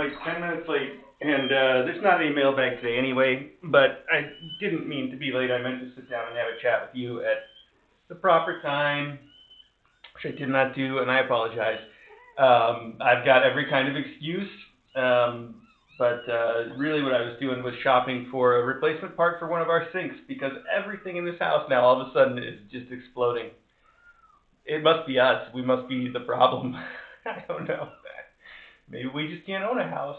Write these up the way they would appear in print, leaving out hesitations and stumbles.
like 10 minutes late, and there's not any mailbag today anyway, but I didn't mean to be late. I meant to sit down and have a chat with you at the proper time, which I did not do, and I apologize. I've got every kind of excuse, but really what I was doing was shopping for a replacement part for one of our sinks, because everything in this house now all of a sudden is just exploding. It must be us. We must be the problem. I don't know. Maybe we just can't own a house.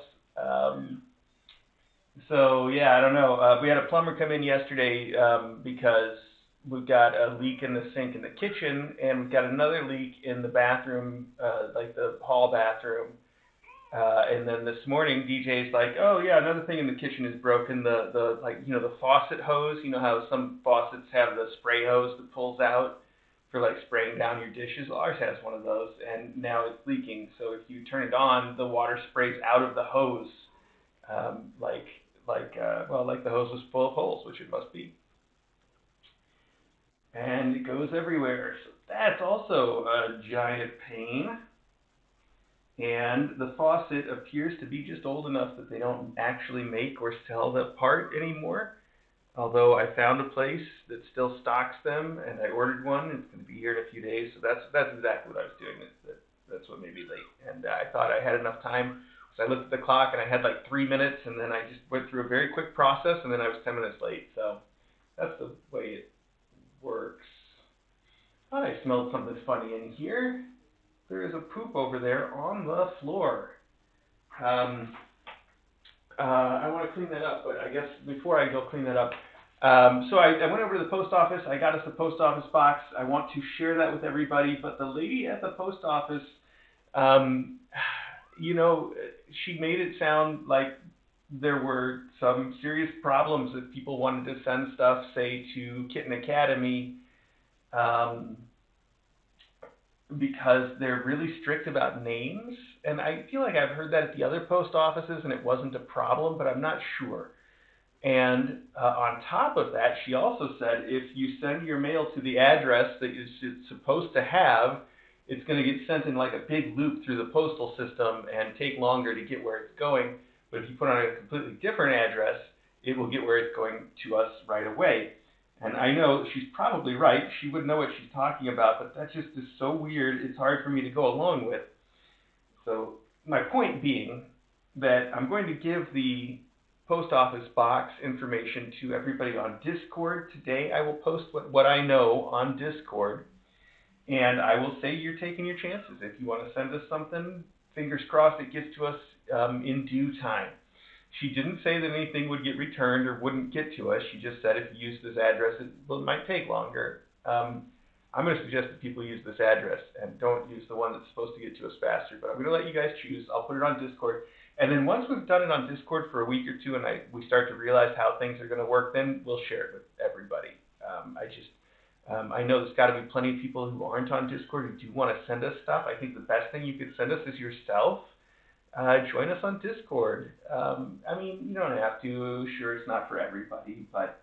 So yeah, I don't know. We had a plumber come in yesterday because we've got a leak in the sink in the kitchen, and we've got another leak in the bathroom, like the hall bathroom. And then this morning, DJ's like, "Oh yeah, another thing in the kitchen is broken. The like the faucet hose. You know how some faucets have the spray hose that pulls out for like spraying down your dishes. Well, ours has one of those, and now it's leaking. So if you turn it on, the water sprays out of the hose, like the hose was full of holes, which it must be, and it goes everywhere. So that's also a giant pain. And the faucet appears to be just old enough that they don't actually make or sell the part anymore. Although I found a place that still stocks them, and I ordered one. It's going to be here in a few days, so that's exactly what I was doing. That's what made me late. And I thought I had enough time, so I looked at the clock, and I had like 3 minutes, and then I just went through a very quick process, and then I was 10 minutes late. So that's the way it works. Thought I smelled something funny in here. There is a poop over there on the floor. I want to clean that up, but I guess before I go clean that up, so I went over to the post office. I got us a post office box. I want to share that with everybody, but the lady at the post office, she made it sound like there were some serious problems if people wanted to send stuff, say, to Kitten Academy, because they're really strict about names. And I feel like I've heard that at the other post offices and it wasn't a problem, but I'm not sure. And on top of that, she also said if you send your mail to the address that it's supposed to have, it's going to get sent in like a big loop through the postal system and take longer to get where it's going. But if you put it on a completely different address, it will get where it's going to us right away. And I know she's probably right. She would know what she's talking about, but that just is so weird. It's hard for me to go along with. So my point being that I'm going to give the post office box information to everybody on Discord today. I will post what I know on Discord, and I will say you're taking your chances. If you want to send us something, fingers crossed it gets to us in due time. She didn't say that anything would get returned or wouldn't get to us. She just said if you use this address, it might take longer. I'm going to suggest that people use this address and don't use the one that's supposed to get to us faster. But I'm going to let you guys choose. I'll put it on Discord. And then once we've done it on Discord for a week or two and we start to realize how things are going to work, then we'll share it with everybody. I know there's got to be plenty of people who aren't on Discord who do want to send us stuff. I think the best thing you could send us is yourself. Join us on Discord. You don't have to. Sure, it's not for everybody, but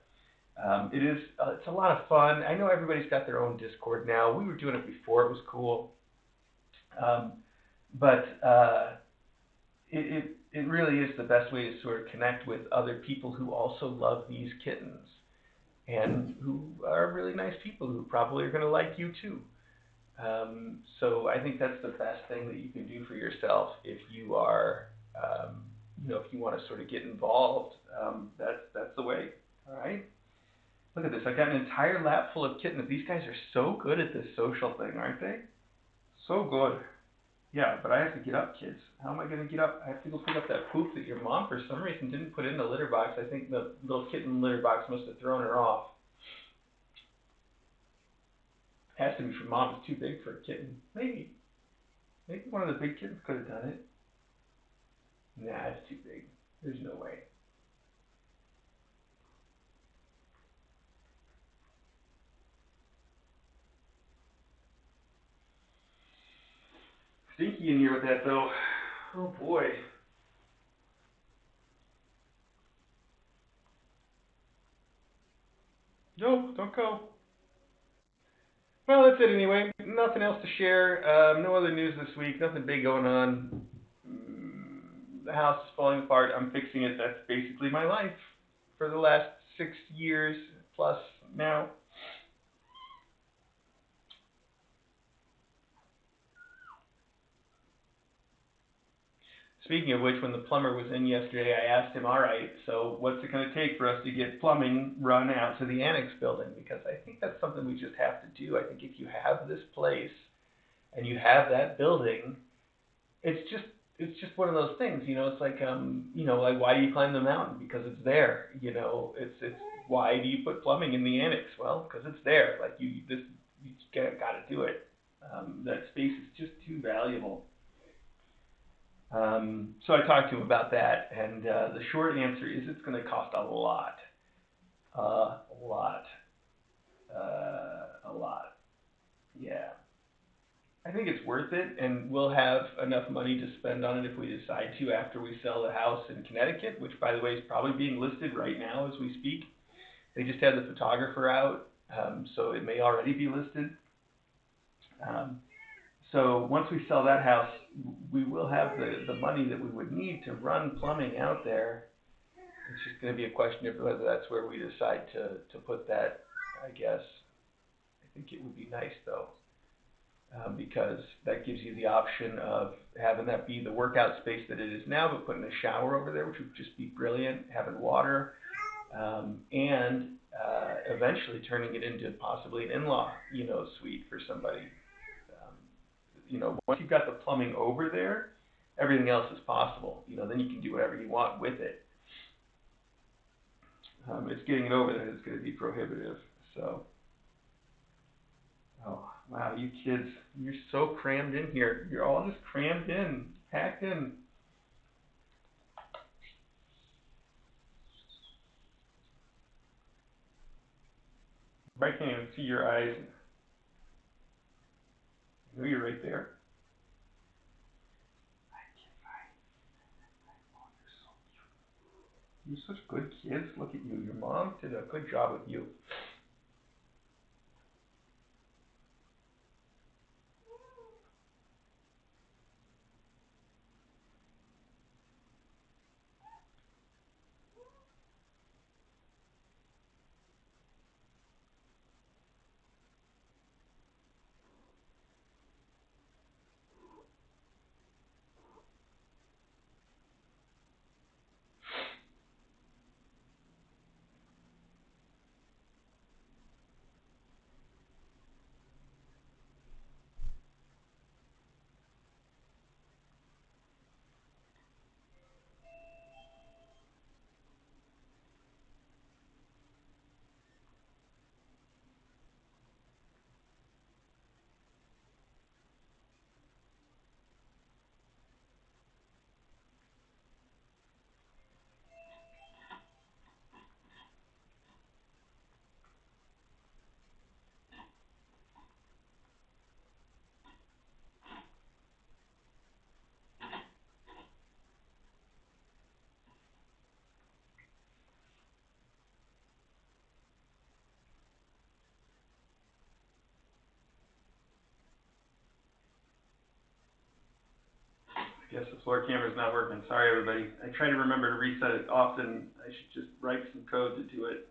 it's a lot of fun. I know everybody's got their own Discord now. We were doing it before. It was cool. But it really is the best way to sort of connect with other people who also love these kittens and who are really nice people who probably are going to like you too. So I think that's the best thing that you can do for yourself if you are, if you want to sort of get involved. That's the way. All right. Look at this. I've got an entire lap full of kittens. These guys are so good at this social thing, aren't they? So good. Yeah, but I have to get up, kids. How am I going to get up? I have to go pick up that poop that your mom, for some reason, didn't put in the litter box. I think the little kitten litter box must have thrown her off. Has to be for mom. It's too big for a kitten. Maybe one of the big kittens could have done it. Nah, it's too big. There's no way. Stinky in here with that, though. Oh, boy. No, don't go. Well, that's it anyway. Nothing else to share. No other news this week. Nothing big going on. the house is falling apart, I'm fixing it. That's basically my life for the last 6 years plus now. Speaking of which, when the plumber was in yesterday, I asked him, all right, so what's it going to take for us to get plumbing run out to the Annex building? Because I think that's something we just have to do. I think if you have this place and you have that building, it's just one of those things, it's like like why do you climb the mountain? Because it's there, it's why do you put plumbing in the Annex? Well, because it's there. Like you just got to do it. That space is just too valuable. So I talked to him about that, and the short answer is it's going to cost a lot, a lot, a lot. Yeah. I think it's worth it, and we'll have enough money to spend on it if we decide to after we sell the house in Connecticut, which, by the way, is probably being listed right now as we speak. They just had the photographer out, so it may already be listed. So once we sell that house, we will have the money that we would need to run plumbing out there. It's just going to be a question of whether that's where we decide to put that, I guess. I think it would be nice, though. Because that gives you the option of having that be the workout space that it is now, but putting a shower over there, which would just be brilliant, having water, and eventually turning it into possibly an in-law, suite for somebody. Once you've got the plumbing over there, everything else is possible. Then you can do whatever you want with it. It's getting it over there that's going to be prohibitive. So. Oh, wow, you kids, you're so crammed in here. You're all just crammed in, packed in. I can't even see your eyes. I know you're right there. You're such good kids. Look at you. Your mom did a good job with you. I guess the floor camera's not working. Sorry, everybody. I try to remember to reset it often. I should just write some code to do it.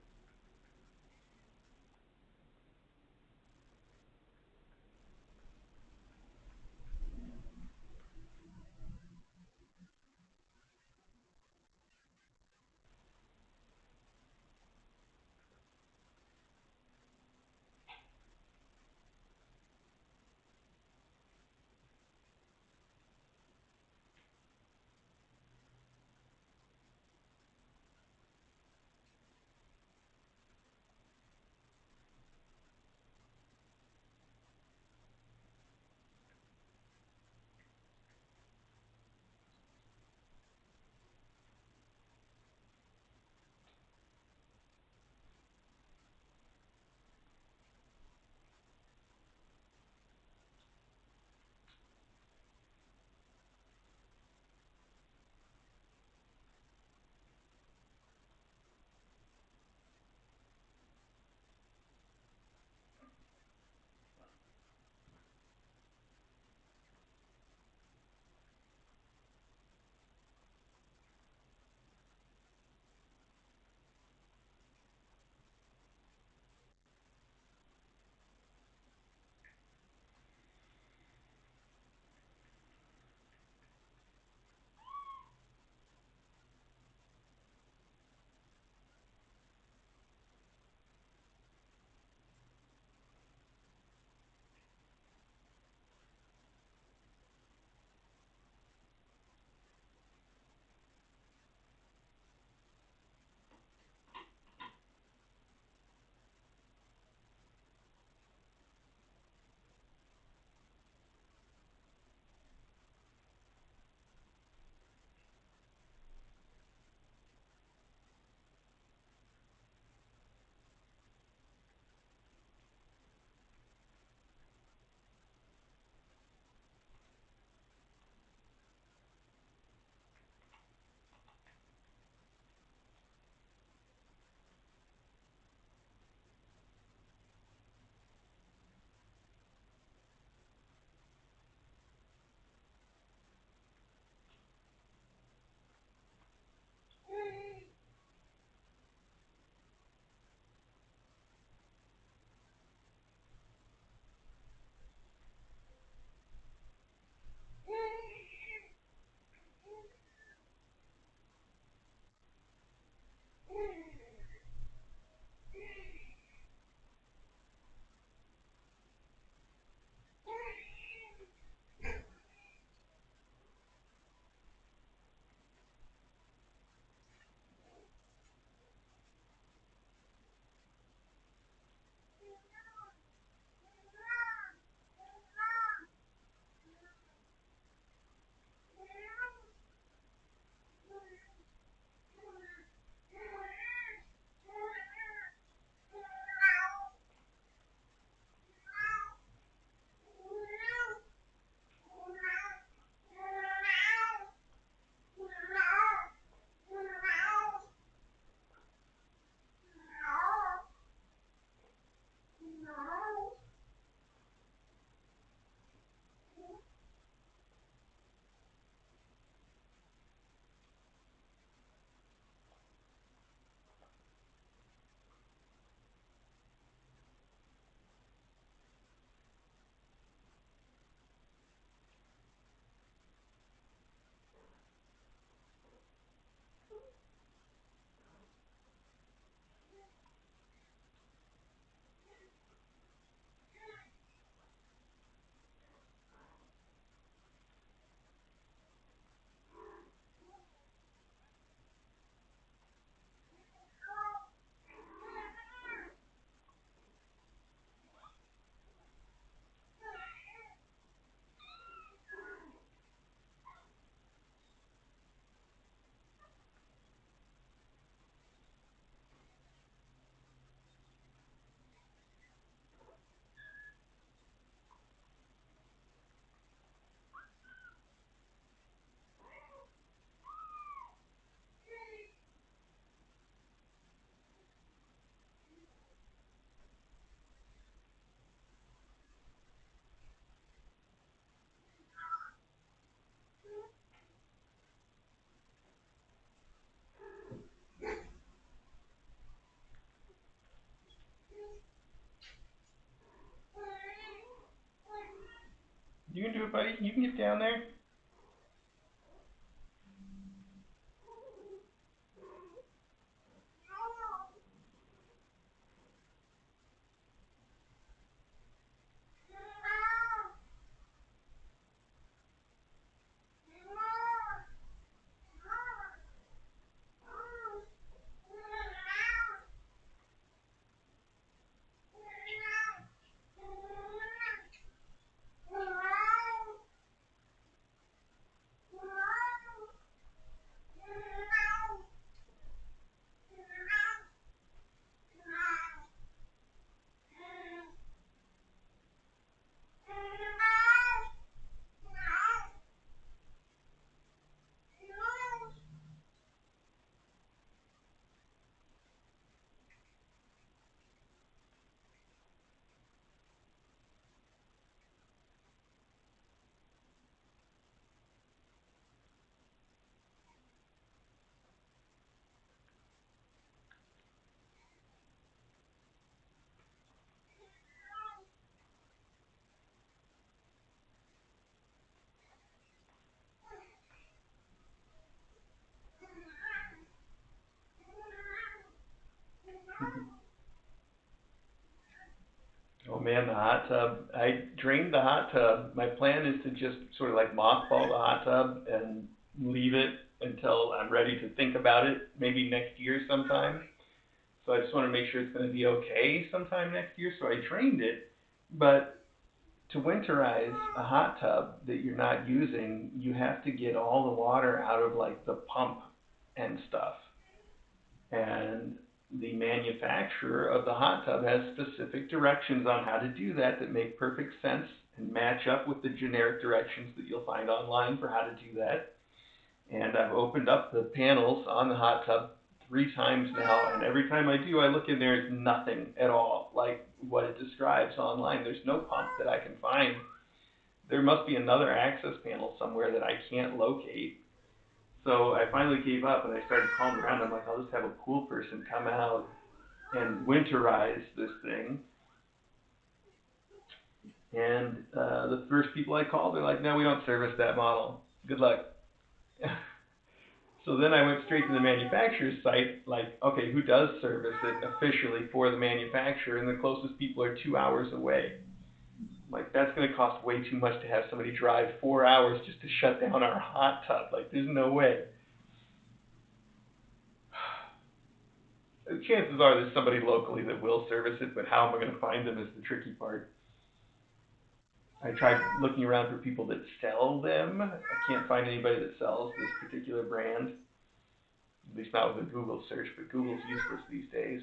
You can do it, buddy. You can get down there. Oh man, the hot tub. I drained the hot tub. My plan is to just sort of like mothball the hot tub and leave it until I'm ready to think about it, maybe next year sometime. So I just want to make sure it's going to be okay sometime next year. So I drained it, but to winterize a hot tub that you're not using, you have to get all the water out of like the pump and stuff. And the manufacturer of the hot tub has specific directions on how to do that that make perfect sense and match up with the generic directions that you'll find online for how to do that. And I've opened up the panels on the hot tub 3 times now, and every time I do, I look in there, it's nothing at all like what it describes online. There's no pump that I can find. There must be another access panel somewhere that I can't locate. So I finally gave up and I started calling around. I'm like, I'll just have a pool person come out and winterize this thing. And the first people I called, they're like, no, we don't service that model. Good luck. So then I went straight to the manufacturer's site, like, okay, who does service it officially for the manufacturer? And the closest people are 2 hours away. I'm like, that's going to cost way too much to have somebody drive 4 hours just to shut down our hot tub. Like, there's no way. Chances are there's somebody locally that will service it, but how am I going to find them is the tricky part. I tried looking around for people that sell them. I can't find anybody that sells this particular brand. At least not with a Google search, but Google's useless these days.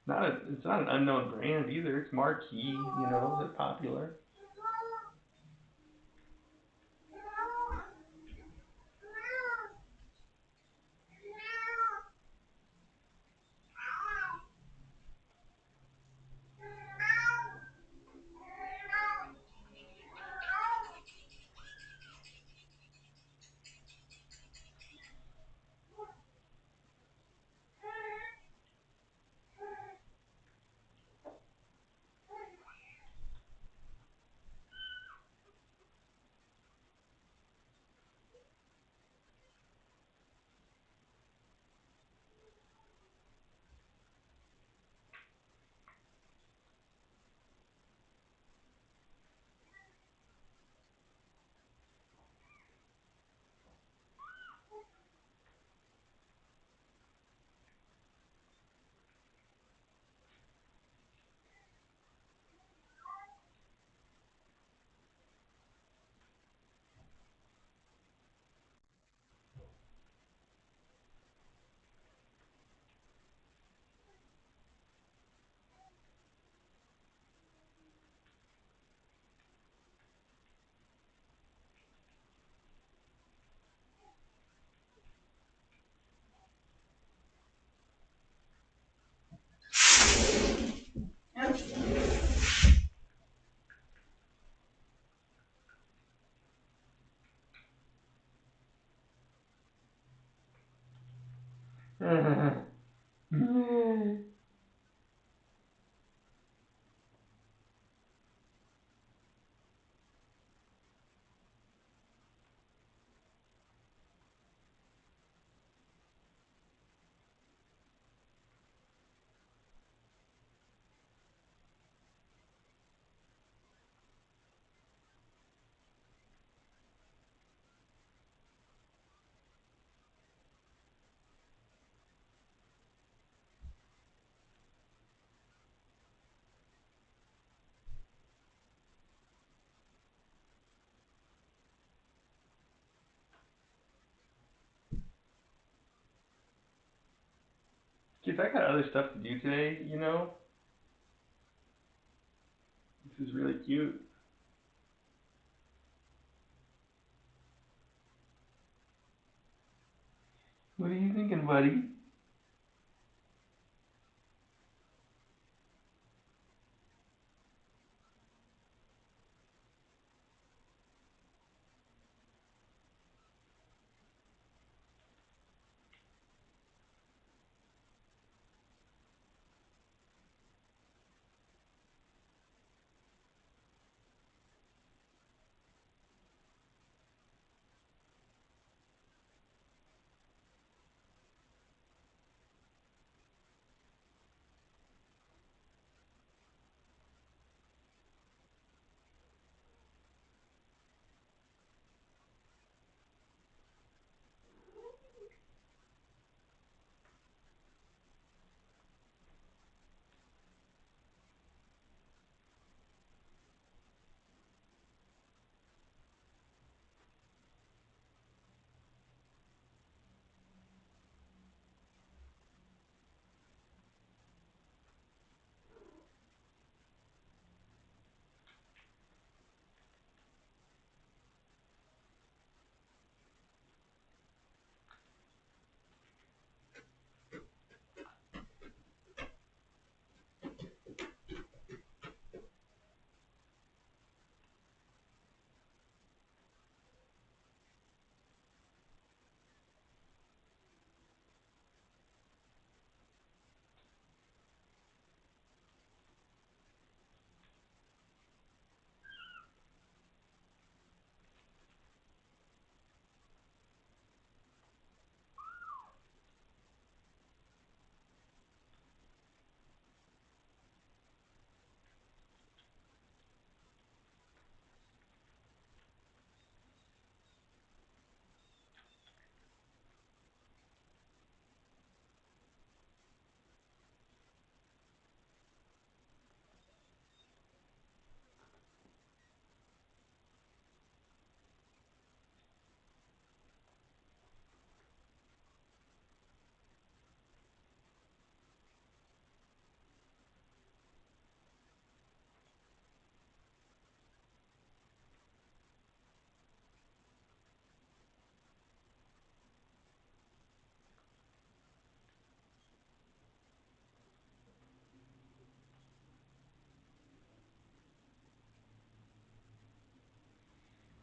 It's not an unknown brand either. It's marquee, they're popular. Kids, I got other stuff to do today, you know? This is really cute. What are you thinking, buddy?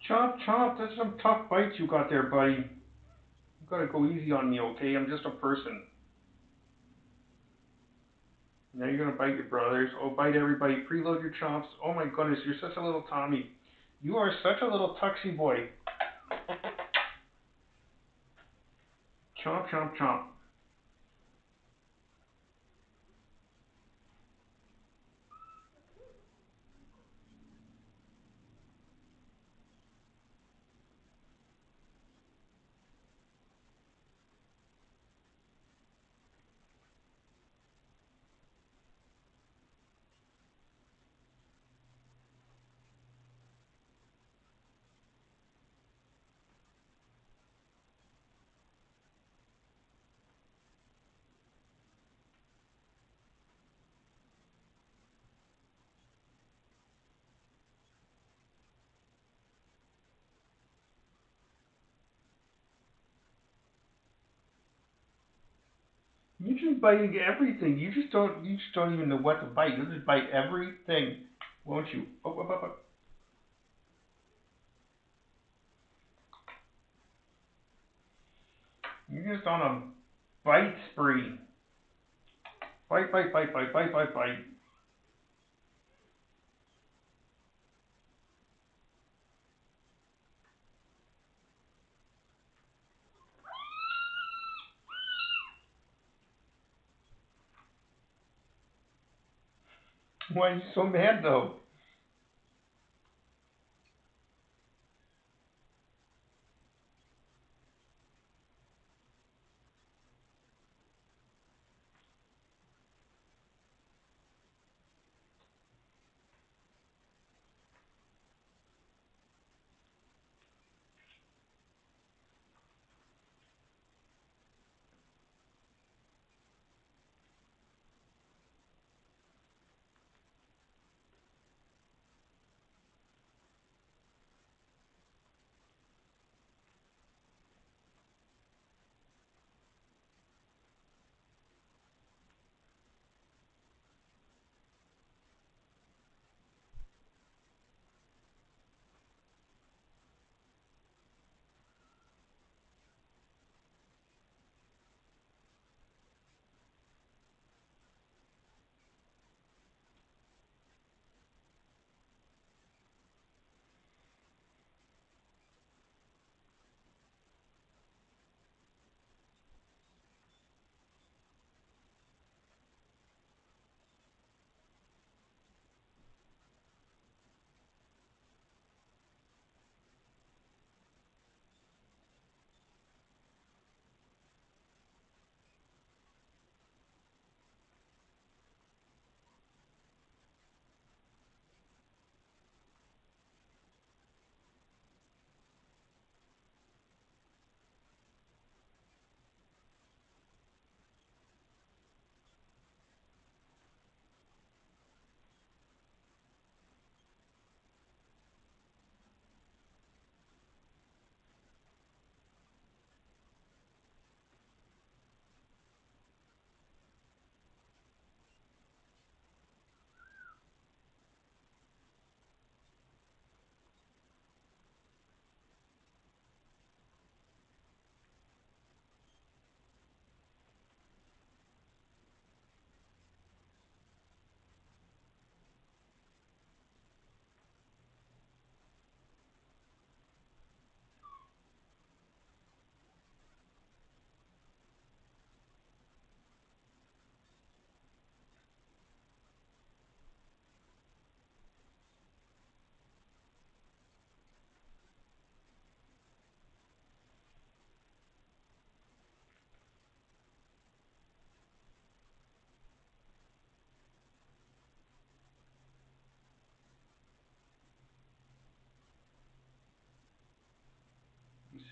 Chomp, chomp, that's some tough bites you got there, buddy. You gotta go easy on me, okay? I'm just a person. Now you're gonna bite your brothers. Oh, bite everybody. Preload your chomps. Oh my goodness, you're such a little Tommy. You are such a little tuxy boy. Chomp, chomp, chomp. You just biting everything. You just don't even know what to bite. You'll just bite everything, won't you? Oh, oh, oh, oh. You're just on a bite spree. Bite, bite, bite, bite, bite, bite, bite. Why are you so mad though?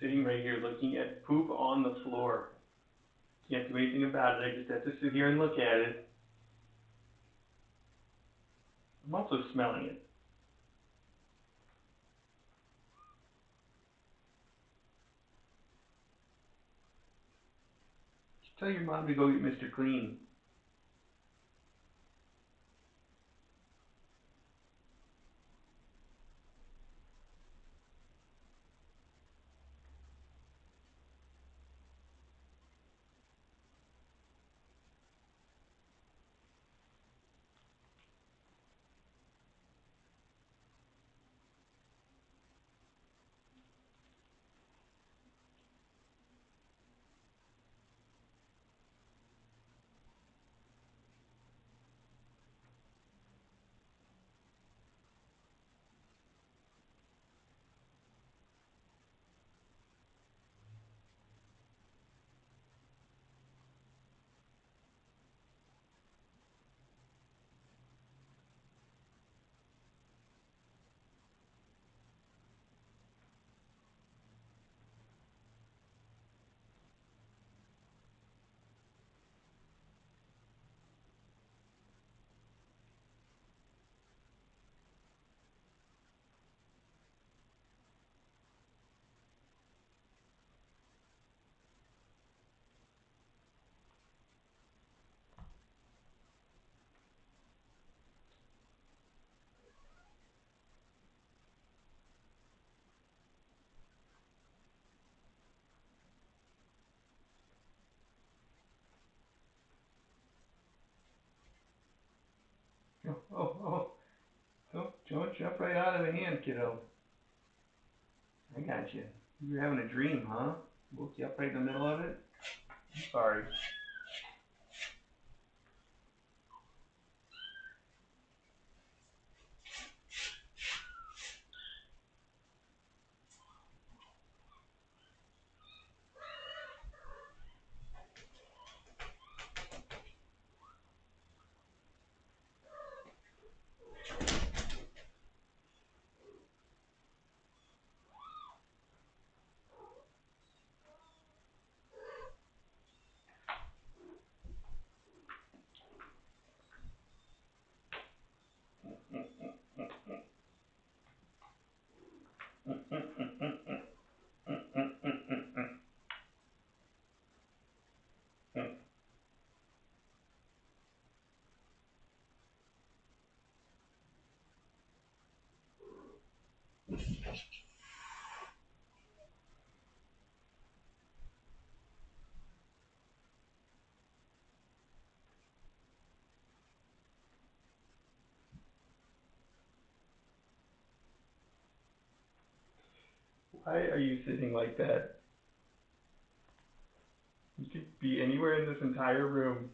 sitting right here looking at poop on the floor. Can't do anything about it, I just have to sit here and look at it. I'm also smelling it. Just tell your mom to go get Mr. Clean. Oh, don't jump right out of the hand, kiddo. I got you. You were having a dream, huh? Woke you up right in the middle of it? I'm sorry. Why are you sitting like that? You could be anywhere in this entire room.